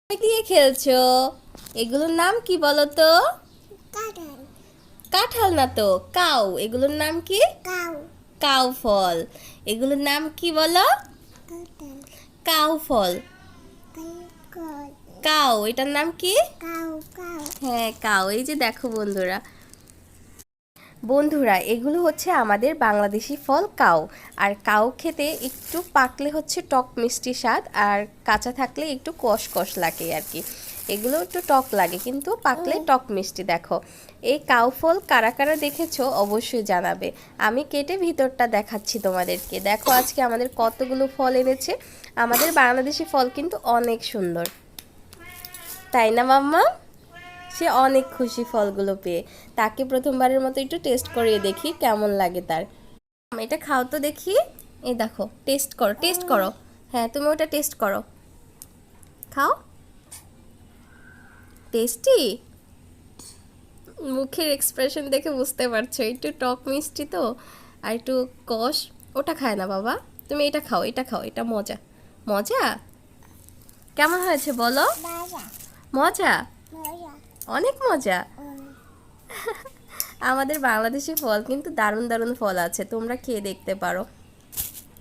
দিয়ে খেলছো? এগুলোর নাম কি বলো তো? কাঁঠাল। কাঁঠাল না তো, কাউ। এগুলোর নাম কি? কাউ। কাউ ফল। এগুলোর নাম কি বলো? কাঁঠাল। কাউ ফল। কাল। কাউ, এটার নাম কি? কাউ। কাউ। হ্যাঁ, কাউ। এই যে দেখো বন্ধুরা, বন্ধুরা এগুলো হচ্ছে আমাদের বাংলাদেশি ফল কাউ। আর কাউ খেতে একটু পাকলে হচ্ছে টক মিষ্টি স্বাদ, আর কাঁচা থাকলে একটু কষ কষ লাগে আর কি। এগুলো একটু টক লাগে কিন্তু পাকলে টক মিষ্টি। দেখো এই কাউ ফল কারা কারা দেখেছো অবশ্যই জানাবে। আমি কেটে ভিতরটা দেখাচ্ছি তোমাদেরকে। দেখো আজকে আমাদের কতগুলো ফল এনেছে। আমাদের বাংলাদেশি ফল কিন্তু অনেক সুন্দর, তাই না মাম্মা? সে অনেক খুশি ফলগুলো পেয়ে। তাকে প্রথমবারের মতো একটু টেস্ট করিয়ে দেখি কেমন লাগে তার। এটা খাও তো দেখি। এই দেখো, টেস্ট করো, টেস্ট করো। হ্যাঁ, তুমি ওটা টেস্ট করো, খাও। টেস্টি? মুখের এক্সপ্রেশন দেখে বুঝতে পারছো একটু টক মিষ্টি তো, আর একটু কষ। ওটা খায় না বাবা, তুমি এটা খাও, এটা খাও, এটা মজা। মজা? কেমন হয়েছে বলো? মজা। মজা? মজা। অনেক মজা। আমাদের বাংলাদেশি ফল কিন্তু দারুণ দারুণ ফল আছে, তোমরা খেয়ে দেখতে পারো।